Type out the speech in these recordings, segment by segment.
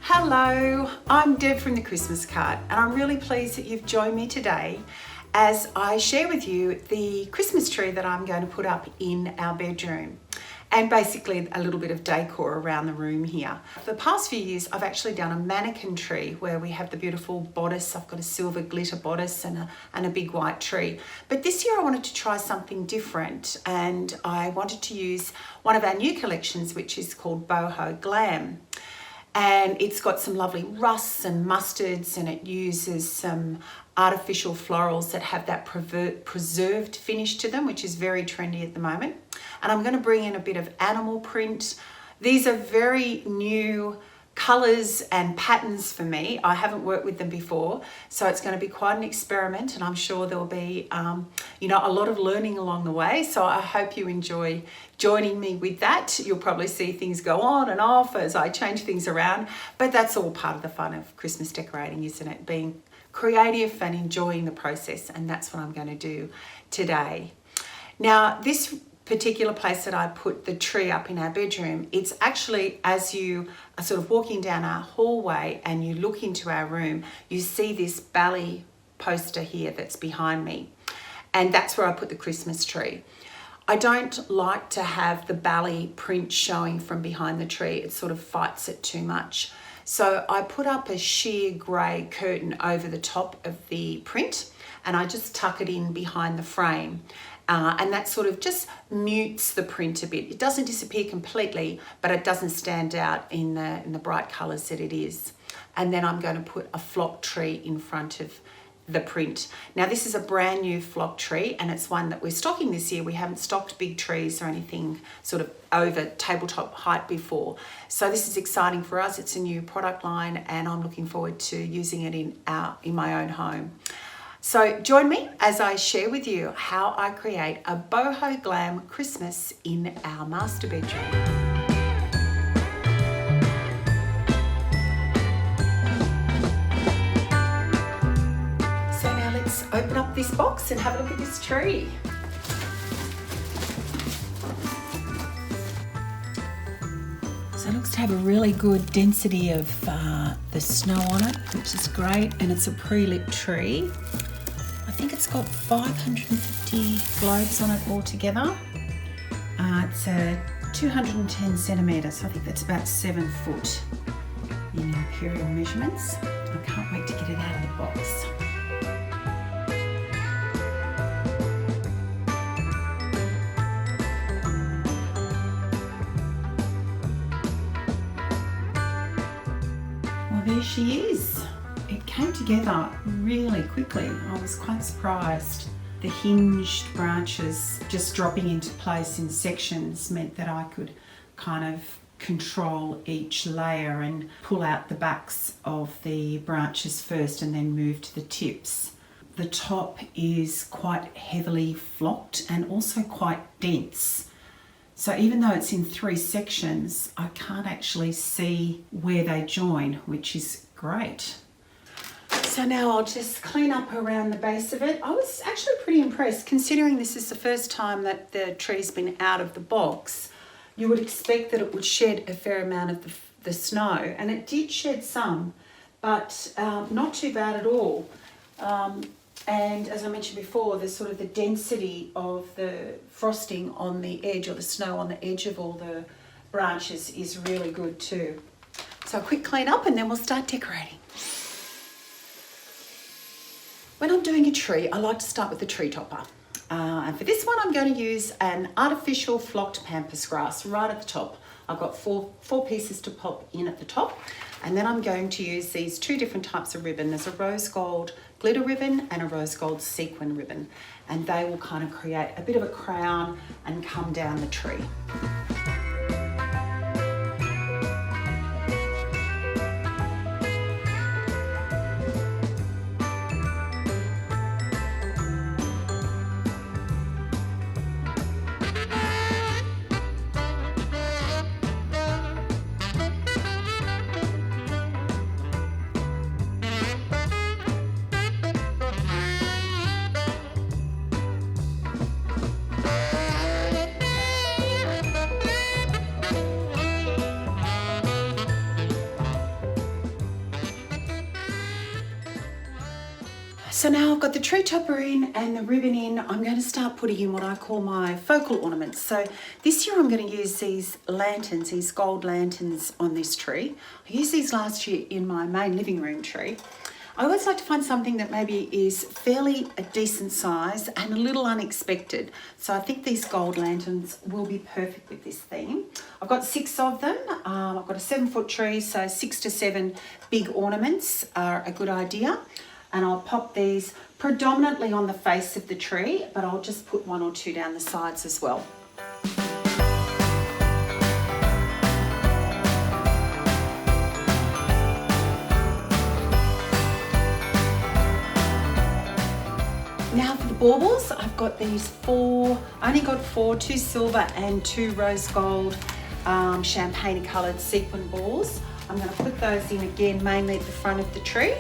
Hello, I'm Deb from the Christmas Card, and I'm really pleased that you've joined me today as I share with you the Christmas tree that I'm going to put up in our bedroom, and basically a little bit of decor around the room here. For the past few years, I've actually done a mannequin tree where we have the beautiful bodice. I've got a silver glitter bodice and a big white tree. But this year I wanted to try something different, and I wanted to use one of our new collections, which is called Boho Glam. And it's got some lovely rusts and mustards, and it uses some artificial florals that have that preserved finish to them, which is very trendy at the moment. And I'm going to bring in a bit of animal print. These are very new colours and patterns for me. I haven't worked with them before, so it's going to be quite an experiment, and I'm sure there'll be a lot of learning along the way. So I hope you enjoy joining me with that. You'll probably see things go on and off as I change things around, but that's all part of the fun of Christmas decorating, isn't it? Being creative and enjoying the process, and that's what I'm going to do today. Now, this particular place that I put the tree up in our bedroom, it's actually, as you are sort of walking down our hallway and you look into our room, you see this ballet poster here that's behind me, and that's where I put the Christmas tree. I don't like to have the ballet print showing from behind the tree. It sort of fights it too much. So I put up a sheer grey curtain over the top of the print, and I just tuck it in behind the frame. And that sort of just mutes the print a bit. It doesn't disappear completely, but it doesn't stand out in the bright colours that it is. And then I'm going to put a flock tree in front of the print. Now, this is a brand new flock tree, and it's one that we're stocking this year. We haven't stocked big trees or anything sort of over tabletop height before. So this is exciting for us. It's a new product line, and I'm looking forward to using it in my own home. So join me as I share with you how I create a Boho Glam Christmas in our master bedroom. So now let's open up this box and have a look at this tree. So it looks to have a really good density of the snow on it, which is great, and it's a pre-lit tree. I think it's got 550 globes on it altogether. It's a 210 centimetres, so I think that's about 7 foot in imperial measurements. I can't wait to get it out of the box. Well, there she is. It came together really quickly. I was quite surprised. The hinged branches just dropping into place in sections meant that I could kind of control each layer and pull out the backs of the branches first and then move to the tips. The top is quite heavily flocked and also quite dense. So even though it's in 3 sections, I can't actually see where they join, which is great. So now I'll just clean up around the base of it. I was actually pretty impressed, considering this is the first time that the tree's been out of the box. You would expect that it would shed a fair amount of the snow, and it did shed some, but not too bad at all. And as I mentioned before, there's sort of the density of the frosting on the edge, or the snow on the edge of all the branches, is really good too. So a quick clean up and then we'll start decorating. When I'm doing a tree, I like to start with the tree topper. And for this one, I'm going to use an artificial flocked pampas grass right at the top. I've got four pieces to pop in at the top. And then I'm going to use these 2 different types of ribbon. There's a rose gold glitter ribbon and a rose gold sequin ribbon. And they will kind of create a bit of a crown and come down the tree. So now I've got the tree topper in and the ribbon in. I'm going to start putting in what I call my focal ornaments. So this year I'm going to use these lanterns, these gold lanterns on this tree. I used these last year in my main living room tree. I always like to find something that maybe is fairly a decent size and a little unexpected. So I think these gold lanterns will be perfect with this theme. I've got 6 of them. I've got a 7-foot tree, so 6 to 7 big ornaments are a good idea. And I'll pop these predominantly on the face of the tree, but I'll just put 1 or 2 down the sides as well. Now for the baubles, I've got these 4, I only got 4, 2 silver and 2 rose gold champagne coloured sequin balls. I'm going to put those in again, mainly at the front of the tree.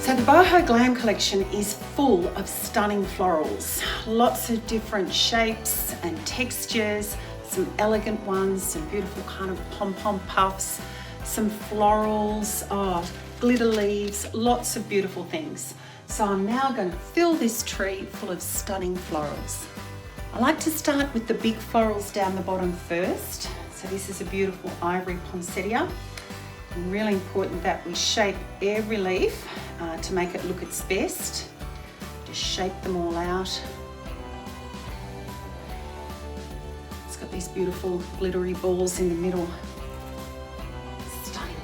So the Boho Glam collection is full of stunning florals. Lots of different shapes and textures, some elegant ones, some beautiful kind of pom-pom puffs, some florals, glitter leaves, lots of beautiful things. So I'm now going to fill this tree full of stunning florals. I like to start with the big florals down the bottom first. So this is a beautiful ivory poinsettia. And really important that we shape every leaf to make it look its best. Just shape them all out. It's got these beautiful glittery balls in the middle. Stunning.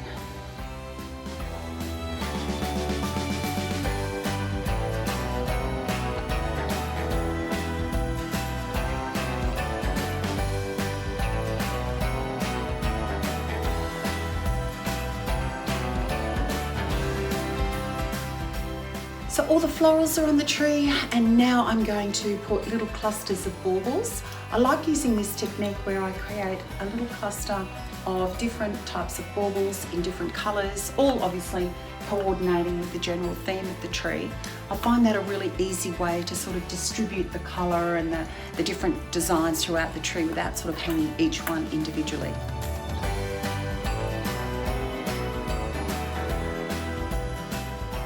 So all the florals are on the tree, and now I'm going to put little clusters of baubles. I like using this technique where I create a little cluster of different types of baubles in different colours, all obviously coordinating with the general theme of the tree. I find that a really easy way to sort of distribute the colour and the different designs throughout the tree without sort of hanging each one individually.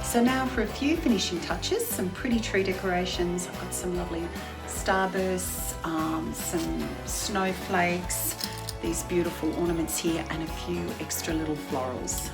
So now for a few finishing touches, some pretty tree decorations. I've got some lovely starbursts, some snowflakes, these beautiful ornaments here, and a few extra little florals.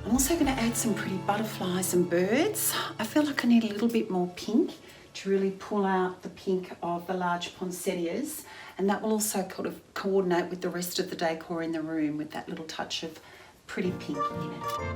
I'm also going to add some pretty butterflies and birds. I feel like I need a little bit more pink to really pull out the pink of the large poinsettias, and that will also kind of coordinate with the rest of the decor in the room with that little touch of pretty pink in it.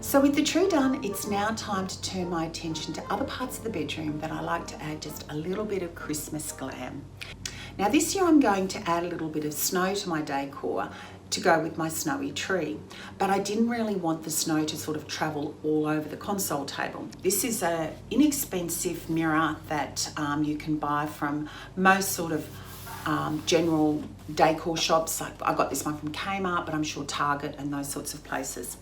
So with the tree done, it's now time to turn my attention to other parts of the bedroom that I like to add just a little bit of Christmas glam. Now this year I'm going to add a little bit of snow to my decor to go with my snowy tree, but I didn't really want the snow to sort of travel all over the console table. This is an inexpensive mirror that you can buy from most sort of general decor shops. I got this one from Kmart, but I'm sure Target and those sorts of places.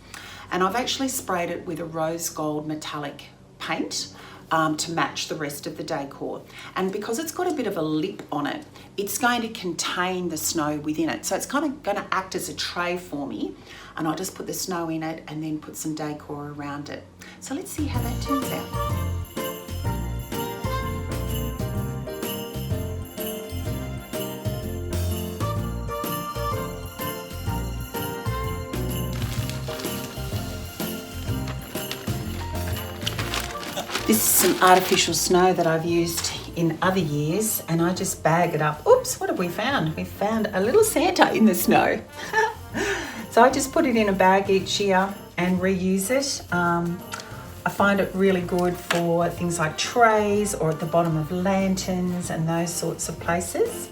And I've actually sprayed it with a rose gold metallic paint to match the rest of the decor. And because it's got a bit of a lip on it, it's going to contain the snow within it. So it's kind of going to act as a tray for me. And I'll just put the snow in it and then put some decor around it. So let's see how that turns out. This is some artificial snow that I've used in other years, and I just bag it up. Oops, what have we found? We found a little Santa in the snow. So I just put it in a bag each year and reuse it. I find it really good for things like trays or at the bottom of lanterns and those sorts of places.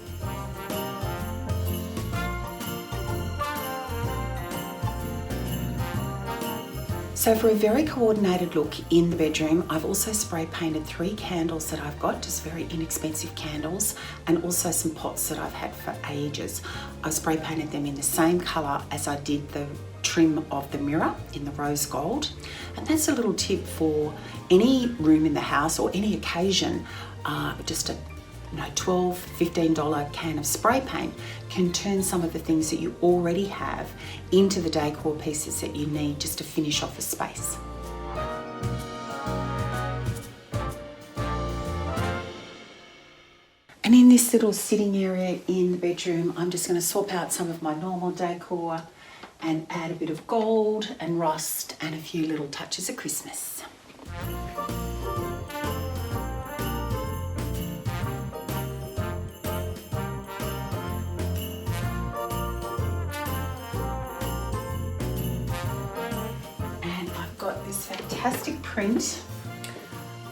So for a very coordinated look in the bedroom, I've also spray painted 3 candles that I've got, just very inexpensive candles, and also some pots that I've had for ages. I spray painted them in the same colour as I did the trim of the mirror in the rose gold. And that's a little tip for any room in the house or any occasion. Just a $12, $15 can of spray paint can turn some of the things that you already have into the decor pieces that you need just to finish off a space. And in this little sitting area in the bedroom, I'm just going to swap out some of my normal decor and add a bit of gold and rust and a few little touches of Christmas. Got this fantastic print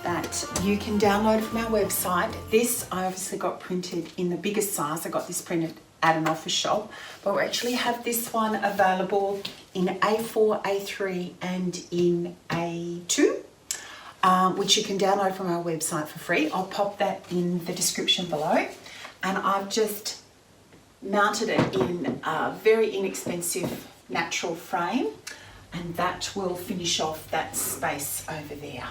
that you can download from our website. This I obviously got printed in the biggest size. I got this printed at an office shop, but we actually have this one available in A4, A3 and in A2, which you can download from our website for free. I'll pop that in the description below. And I've just mounted it in a very inexpensive natural frame, and that will finish off that space over there.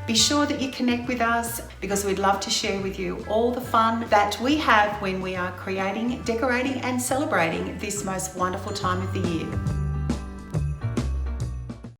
Be sure that you connect with us, because we'd love to share with you all the fun that we have when we are creating, decorating and celebrating this most wonderful time of the year.